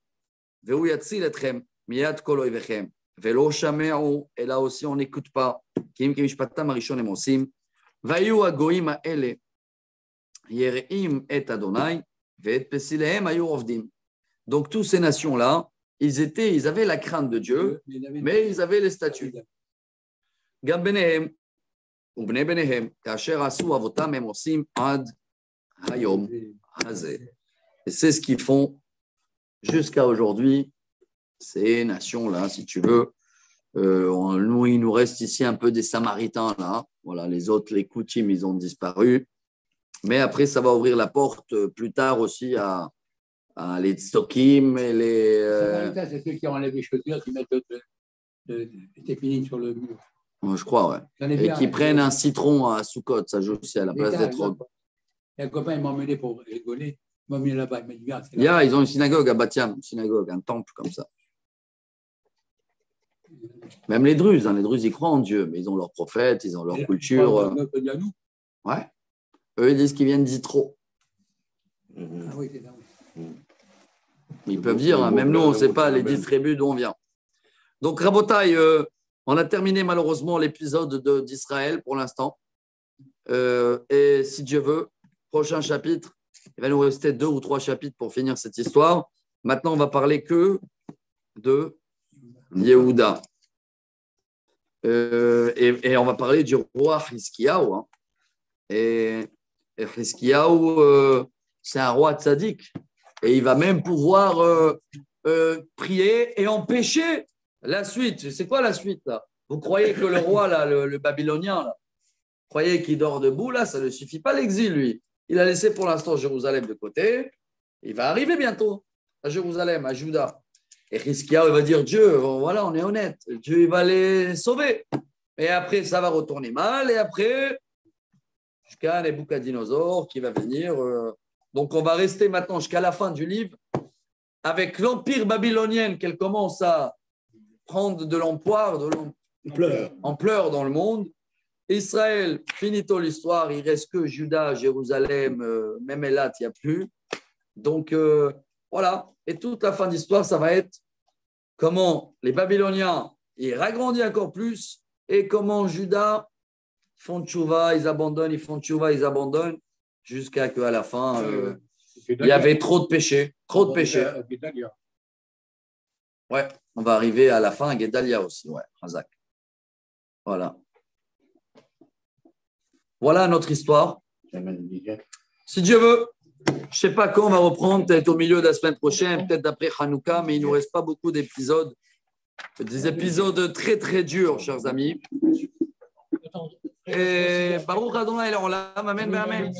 והוא יציל אתכם מיד כל אויביכם. ולא שמעו, אלא aussi on n'écoute pas, כי אם כמשפטם הראשון הם עושים. והיו הגויים האלה יראים את אדוני ואת פסיליהם היו עובדים. Donc toutes ces nations-là, ils avaient la crainte de Dieu, mais ils avaient les statuts. גם ביניהם ובני בניהם, כאשר עשו אבותם הם עושים עד היום הזה. Et c'est ce qu'ils font jusqu'à aujourd'hui, ces nations-là, si tu veux. Nous, il nous reste ici un peu des Samaritains, là. Voilà, les autres, les Koutim, ils ont disparu. Mais après, ça va ouvrir la porte plus tard aussi à les Tzokim et les... Samaritains, c'est ceux qui enlèvent les chaussures, qui mettent des épinines sur le mur. Je crois, ouais. Et qui prennent un citron à Soukot, ça joue aussi à la place d'être... Et un copain, il m'a emmené pour rigoler. Il m'a emmené là-bas, il m'a dit, bien, c'est là. Ils ont une synagogue à Batiam, une synagogue, un temple comme ça. Même les Druzes, les Druzes, ils croient en Dieu, mais ils ont leurs prophètes, ils ont leur culture. Ouais. Eux, ils disent qu'ils viennent d'Yitro. Ah oui, c'est ça. Ils peuvent dire, hein, même nous, on ne sait pas les 10 tribus d'où on vient. Donc, Rabotai, on a terminé malheureusement l'épisode d'Israël pour l'instant. Et si Dieu veut, prochain chapitre, il va nous rester 2 ou 3 chapitres pour finir cette histoire. Maintenant, on va parler que de Yehuda. Et on va parler du roi Hiskiyahu. Hein. Et Hiskiyahu, c'est un roi tzaddik. Et il va même pouvoir prier et empêcher la suite. C'est quoi la suite là? Vous croyez que le roi, là, le babylonien, là, vous croyez qu'il dort debout là? Ça ne suffit pas l'exil, lui. Il a laissé pour l'instant Jérusalem de côté. Il va arriver bientôt à Jérusalem, à Juda. Et Hiskiyahu, il va dire Dieu, voilà, on est honnête. Dieu, il va les sauver. Et après, ça va retourner mal. Et après, jusqu'à Nebuchadnezzar qui va venir. Donc, on va rester maintenant jusqu'à la fin du livre avec l'empire babylonien qu'elle commence à prendre de l'ampleur dans le monde. Israël, finito l'histoire, il reste que Juda, Jérusalem, même Elat, il n'y a plus. Donc, voilà. Et toute la fin d'histoire, ça va être comment les Babyloniens, ils ragrandissent encore plus et comment Juda font tchouva, ils abandonnent, ils font tchouva, ils abandonnent, jusqu'à qu'à la fin, il y avait trop de péchés. Trop de péchés. Ouais, on va arriver à la fin à Guédalia aussi. Ouais, Razak. Voilà. Voilà notre histoire. Si Dieu veut, je ne sais pas quand on va reprendre, peut-être au milieu de la semaine prochaine, peut-être d'après Hanouka, mais il ne nous reste pas beaucoup d'épisodes. Des épisodes très, très durs, chers amis. Et Baruch Adonai, amen, amen.